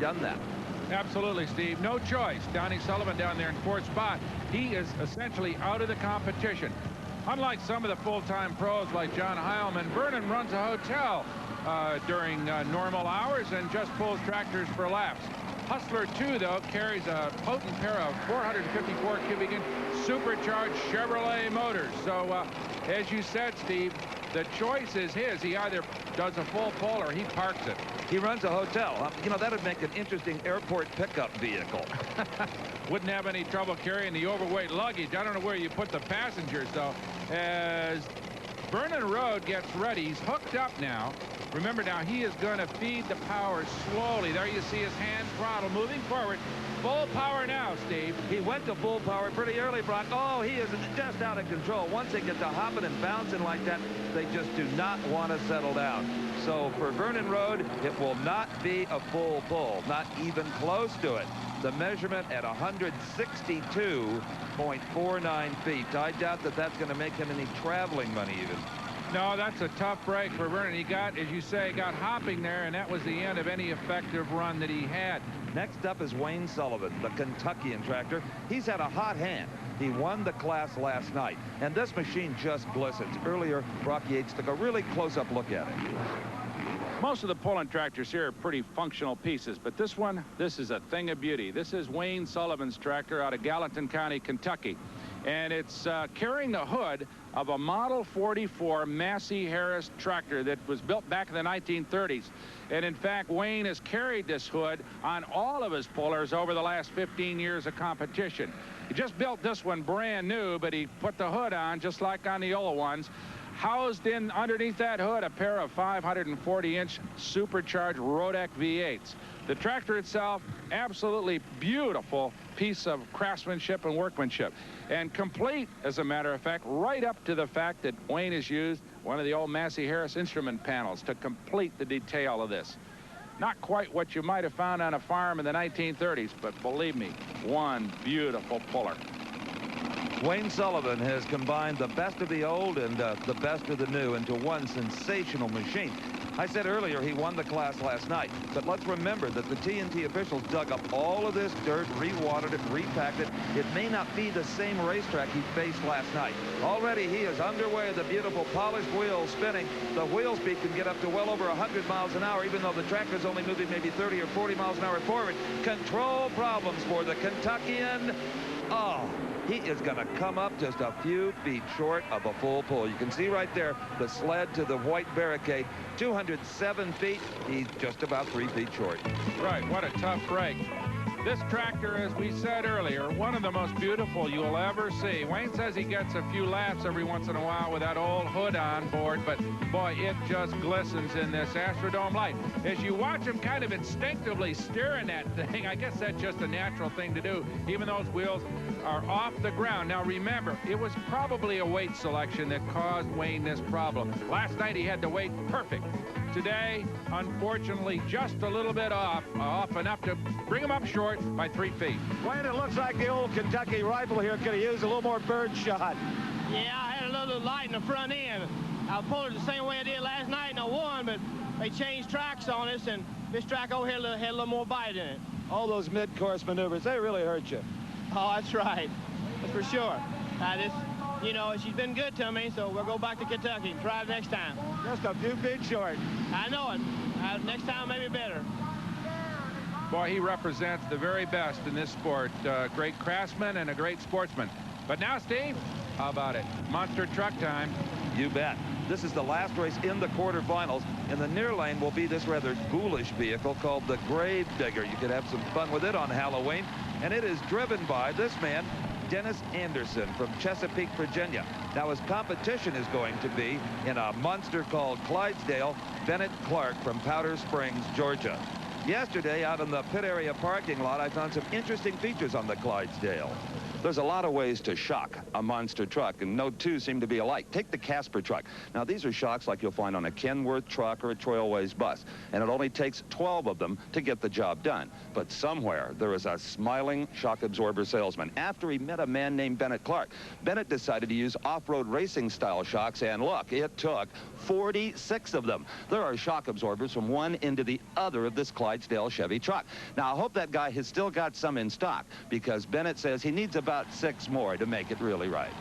done that. Absolutely, Steve. No choice. Donnie Sullivan down there in fourth spot. He is essentially out of the competition. Unlike some of the full-time pros like John Heilman, Vernon runs a hotel during normal hours and just pulls tractors for laps. Hustler 2, though, carries a potent pair of 454 cubic inch supercharged Chevrolet motors. So, as you said, Steve, the choice is his. He either does a full pull or he parks it. He runs a hotel. You know, that would make an interesting airport pickup vehicle. Wouldn't have any trouble carrying the overweight luggage. I don't know where you put the passengers, though. As Vernon Road gets ready, he's hooked up now. Remember now, he is going to feed the power slowly. There you see his hand throttle moving forward. Full power now, Steve. He went to full power pretty early, Brock. Oh, he is just out of control. Once they get to hopping and bouncing like that, they just do not want to settle down. So for Vernon Road, it will not be a full pull, not even close to it. The measurement at 162.49 feet. I doubt that that's going to make him any traveling money even. No, that's a tough break for Vernon. He got, as you say, got hopping there, and that was the end of any effective run that he had. Next up is Wayne Sullivan, the Kentuckian tractor. He's had a hot hand. He won the class last night, and this machine just glistens. Earlier, Brock Yates took a really close-up look at it. Most of the pulling tractors here are pretty functional pieces, but this one, this is a thing of beauty. This is Wayne Sullivan's tractor out of Gallatin County, Kentucky. And it's carrying the hood of a Model 44 Massey Harris tractor that was built back in the 1930s. And in fact, Wayne has carried this hood on all of his pullers over the last 15 years of competition. He just built this one brand new, but he put the hood on just like on the old ones. Housed in underneath that hood, a pair of 540-inch supercharged Rodec V8s. The tractor itself, absolutely beautiful piece of craftsmanship and workmanship. And complete, as a matter of fact, right up to the fact that Wayne has used one of the old Massey Harris instrument panels to complete the detail of this. Not quite what you might have found on a farm in the 1930s, but believe me, one beautiful puller. Wayne Sullivan has combined the best of the old and the best of the new into one sensational machine. I said earlier he won the class last night, but let's remember that the TNT officials dug up all of this dirt, re-watered it, repacked it. It may not be the same racetrack he faced last night. Already he is underway, the beautiful polished wheels spinning. The wheel speed can get up to well over 100 miles an hour, even though the tractor's only moving maybe 30 or 40 miles an hour forward. Control problems for the Kentuckian. Oh, he is going to come up just a few feet short of a full pull. You can see right there the sled to the white barricade, 207 feet. He's just about 3 feet short. Right, what a tough break. This tractor, as we said earlier, one of the most beautiful you'll ever see. Wayne says he gets a few laps every once in a while with that old hood on board, but boy, it just glistens in this Astrodome light. As you watch him kind of instinctively steering that thing, I guess that's just a natural thing to do, even those wheels are off the ground. Now remember, it was probably a weight selection that caused Wayne this problem. Last night he had the weight perfect. Today, unfortunately, just a little bit off enough to bring him up short by 3 feet. Wayne, it looks like the old Kentucky rifle here could have used a little more bird shot. Yeah, I had a little light in the front end. I pulled it the same way I did last night and I won, but they changed tracks on us, and this track over here had a little more bite in it. All those mid-course maneuvers, they really hurt you. Oh, that's right. That's for sure. You know, she's been good to me, so we'll go back to Kentucky and try it next time. Just a few feet short. I know it. Next time, maybe better. Boy, he represents the very best in this sport. Great craftsman and a great sportsman. But now, Steve, how about it? Monster truck time. You bet. This is the last race in the quarterfinals. In the near lane will be this rather ghoulish vehicle called the Grave Digger. You could have some fun with it on Halloween. And it is driven by this man, Dennis Anderson from Chesapeake, Virginia. Now his competition is going to be in a monster called Clydesdale, Bennett Clark from Powder Springs, Georgia. Yesterday out in the pit area parking lot, I found some interesting features on the Clydesdale. There's a lot of ways to shock a monster truck, and no two seem to be alike. Take the Casper truck. Now, these are shocks like you'll find on a Kenworth truck or a Trailways bus, and it only takes 12 of them to get the job done. But somewhere there is a smiling shock absorber salesman. After he met a man named Bennett Clark, Bennett decided to use off-road racing style shocks, and look, it took 46 of them. There are shock absorbers from one end to the other of this Clydesdale Chevy truck. Now, I hope that guy has still got some in stock, because Bennett says he needs about 6 more to make it really right.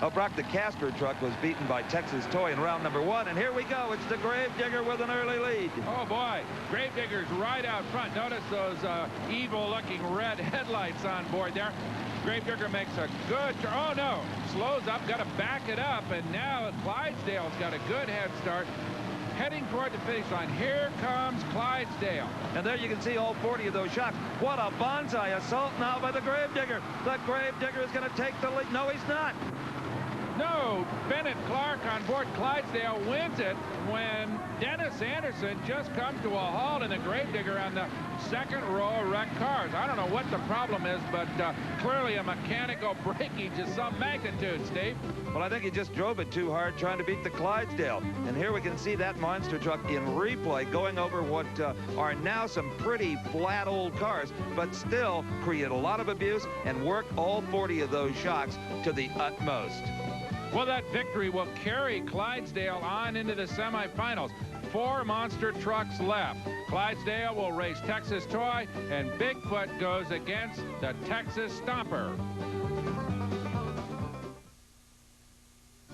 Oh, Brock, the Casper truck was beaten by Texas Toy in round number 1, and here we go. It's the Gravedigger with an early lead. Oh, boy. Gravedigger's right out front. Notice those evil-looking red headlights on board there. Gravedigger makes a good turn. Oh, no. Slows up, got to back it up, and now Clydesdale's got a good head start. Heading toward the finish line. Here comes Clydesdale. And there you can see all 40 of those shocks. What a bonsai assault now by the Gravedigger. The Gravedigger is going to take the lead. No, he's not. No, Bennett Clark on board Clydesdale wins it when Dennis Anderson just comes to a halt in the Gravedigger on the second row of wrecked cars. I don't know what the problem is, but clearly a mechanical breakage of some magnitude, Steve. Well, I think he just drove it too hard trying to beat the Clydesdale. And here we can see that monster truck in replay going over what are now some pretty flat old cars, but still create a lot of abuse and work all 40 of those shocks to the utmost. Well, that victory will carry Clydesdale on into the semifinals. 4 monster trucks left. Clydesdale will race Texas Toy, and Bigfoot goes against the Texas Stomper.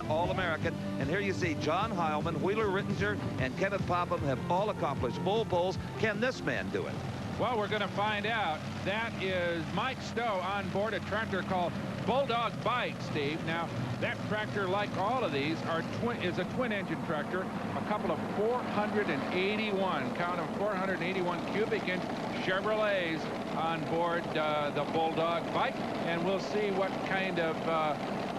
All-American, and here you see John Heilman, Wheeler Rittinger, and Kenneth Popham have all accomplished full pulls. Can this man do it? Well, we're going to find out. That is Mike Stowe on board a tractor called Bulldog Bite, Steve. Now, that tractor, like all of these, is a twin-engine tractor. A couple of 481, count them, 481 cubic-inch Chevrolets on board the Bulldog Bite, and we'll see what kind of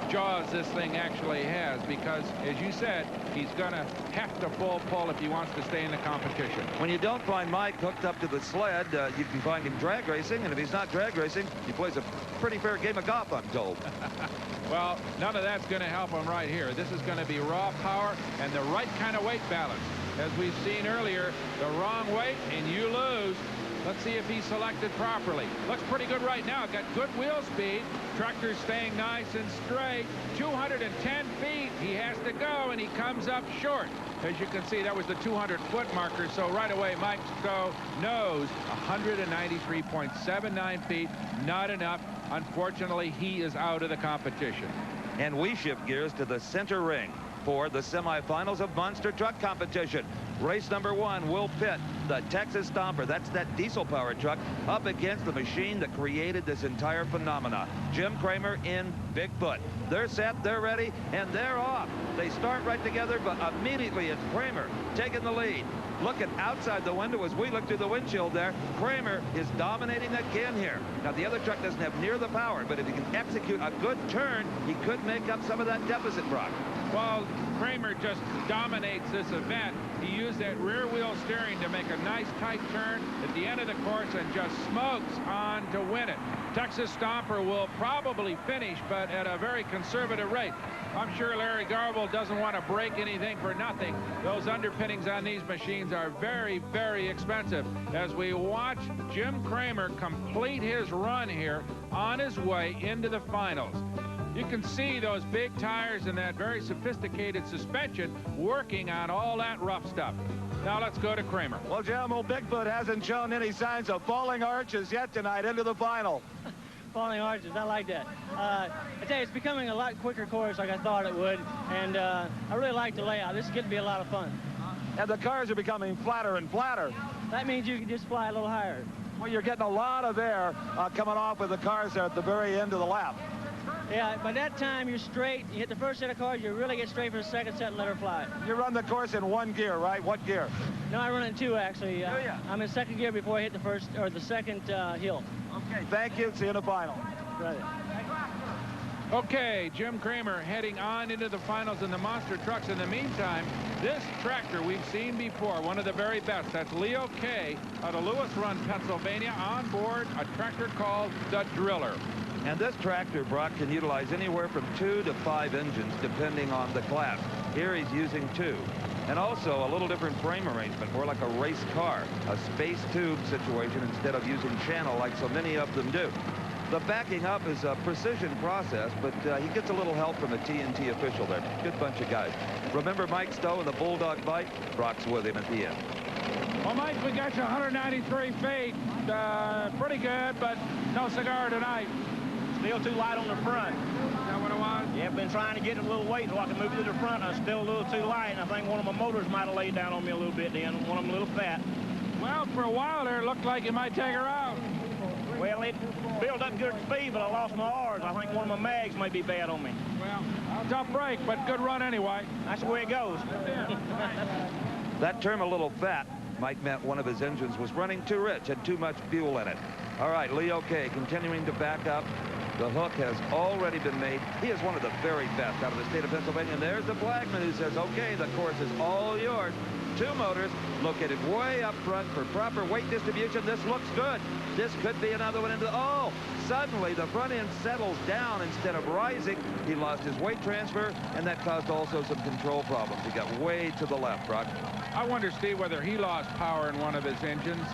jaws this thing actually has, because, as you said, he's going to have to full pull if he wants to stay in the competition. When you don't find Mike hooked up to the sled, you can find him drag racing, and if he's not drag racing, he plays a pretty fair game of golf, I'm told. Well, none of that's going to help him right here. This is going to be raw power and the right kind of weight balance. As we've seen earlier, the wrong weight, and you lose. Let's see if he's selected properly. Looks pretty good right now. Got good wheel speed. Tractor's staying nice and straight. 210 feet he has to go, and he comes up short. As you can see, that was the 200-foot marker. So right away, Mike Stowe knows 193.79 feet. Not enough. Unfortunately, he is out of the competition. And we shift gears to the center ring for the semifinals of monster truck competition. Race number 1 will pit the Texas Stomper, that's that diesel-powered truck, up against the machine that created this entire phenomena, Jim Kramer in Bigfoot. They're set, they're ready, and they're off. They start right together, but immediately it's Kramer taking the lead. Looking outside the window as we look through the windshield there, Kramer is dominating again here. Now, the other truck doesn't have near the power, but if he can execute a good turn, he could make up some of that deficit, Brock. Well, Kramer just dominates this event. He used that rear wheel steering to make a nice tight turn at the end of the course and just smokes on to win it. Texas Stomper will probably finish, but at a very conservative rate. I'm sure Larry Garble doesn't want to break anything for nothing. Those underpinnings on these machines are very, very expensive. As we watch Jim Kramer complete his run here on his way into the finals. You can see those big tires and that very sophisticated suspension working on all that rough stuff. Now let's go to Kramer. Well, Jim, old Bigfoot hasn't shown any signs of falling arches yet tonight into the final. Falling arches, I like that. I tell you, it's becoming a lot quicker course like I thought it would, and I really like the layout. This is going to be a lot of fun. And the cars are becoming flatter and flatter. That means you can just fly a little higher. Well, you're getting a lot of air coming off with the cars there at the very end of the lap. Yeah, by that time you're straight. You hit the first set of cars, you really get straight for the second set and let her fly. You run the course in 1 gear, right? What gear? No, I run in 2, actually. Do you? I'm in second gear before I hit the first or the second hill. Okay, thank you. See you in the final. Right. Okay, Jim Kramer heading on into the finals in the monster trucks. In the meantime, this tractor we've seen before, one of the very best. That's Leo Kay out of Lewis Run, Pennsylvania, on board a tractor called the Driller. And this tractor, Brock, can utilize anywhere from 2 to 5 engines, depending on the class. Here he's using 2. And also a little different frame arrangement, more like a race car, a space tube situation instead of using channel like so many of them do. The backing up is a precision process, but he gets a little help from a TNT official there. Good bunch of guys. Remember Mike Stowe and the Bulldog bite? Brock's with him at the end. Well, Mike, we got you 193 feet. Pretty good, but no cigar tonight. Still too light on the front. Is that what it was? Yeah, I've been trying to get a little weight so I can move to the front. I'm still a little too light, and I think one of my motors might have laid down on me a little bit then. One of them a little fat. Well, for a while there, it looked like you might take her out. Well, it built up good speed, but I lost my R's. I think one of my mags may be bad on me. Well, tough break, but good run anyway. That's the way it goes. That term, a little fat, Mike meant one of his engines was running too rich, had too much fuel in it. All right, Leo K continuing to back up. The hook has already been made. He is one of the very best out of the state of Pennsylvania. And there's the flagman who says, okay, the course is all yours. 2 motors located way up front for proper weight distribution. This looks good. This could be another one into, oh, suddenly the front end settles down instead of rising. He lost his weight transfer, and that caused also some control problems. He got way to the left, Brock. I wonder, Steve, whether he lost power in one of his engines.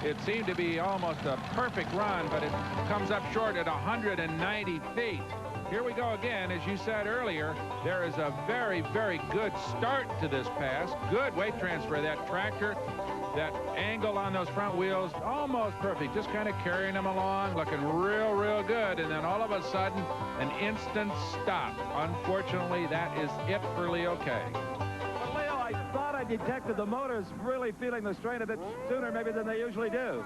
It seemed to be almost a perfect run, but it comes up short at 190 feet. Here we go again. As you said earlier, there is a very, very good start to this pass. Good weight transfer of that tractor. That angle on those front wheels, almost perfect. Just kind of carrying them along, looking real, real good. And then all of a sudden, an instant stop. Unfortunately, that is it for Leo K. But Leo, I thought I detected the motors really feeling the strain a bit sooner maybe than they usually do.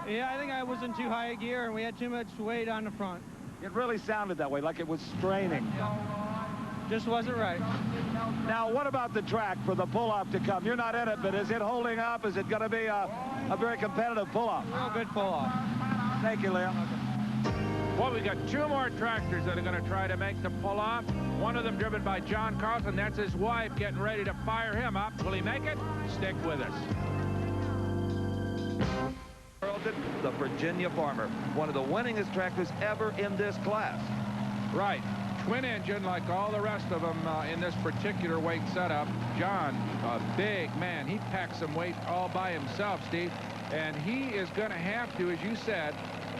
Yeah, I think I was in too high a gear, and we had too much weight on the front. It really sounded that way, like it was straining. Just wasn't right. Now, what about the track for the pull-off to come? You're not in it, but is it holding up? Is it going to be a very competitive pull-off? Real good pull-off. Thank you, Leo. Well, we got 2 more tractors that are going to try to make the pull-off. One of them driven by John Carlson. That's his wife getting ready to fire him up. Will he make it? Stick with us. The Virginia Farmer, one of the winningest tractors ever in this class. Right. Twin engine like all the rest of them in this particular weight setup. John, a big man. He packs some weight all by himself, Steve. And he is going to have to, as you said,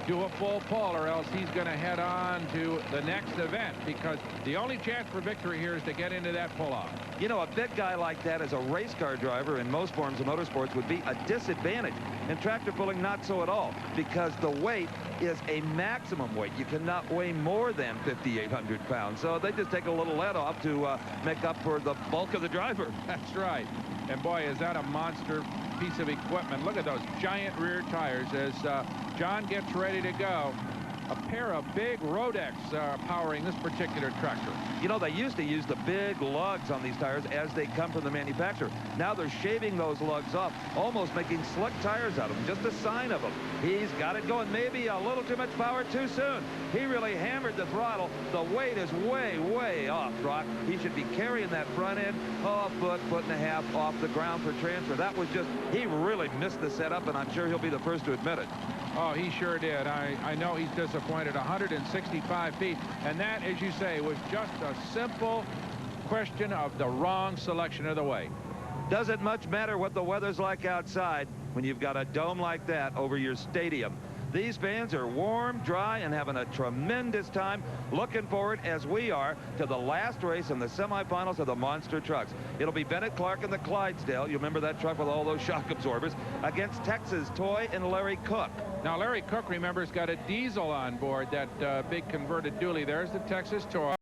do a full pull, or else he's going to head on to the next event, because the only chance for victory here is to get into that pull-off. You know, a big guy like that as a race car driver in most forms of motorsports would be a disadvantage. In tractor pulling, not so at all, because the weight is a maximum weight. You cannot weigh more than 5,800 pounds. So they just take a little let off to make up for the bulk of the driver. That's right. And boy, is that a monster piece of equipment. Look at those giant rear tires as John gets ready to go. A pair of big Rodex powering this particular tractor. You know, they used to use the big lugs on these tires as they come from the manufacturer. Now they're shaving those lugs off, almost making slick tires out of them. Just a sign of them. He's got it going. Maybe a little too much power too soon. He really hammered the throttle. The weight is way, way off, Brock. He should be carrying that front end a foot, foot and a half off the ground for transfer. That was just, he really missed the setup, and I'm sure he'll be the first to admit it. Oh, he sure did. I know he's disappointed. 165 feet. And that, as you say, was just a simple question of the wrong selection of the weight. Doesn't much matter what the weather's like outside when you've got a dome like that over your stadium. These fans are warm, dry, and having a tremendous time. Looking forward, as we are, to the last race in the semifinals of the monster trucks. It'll be Bennett Clark and the Clydesdale. You remember that truck with all those shock absorbers, against Texas Toy and Larry Cook. Now, Larry Cook, remember, has got a diesel on board, that big converted dually. There's the Texas Toy.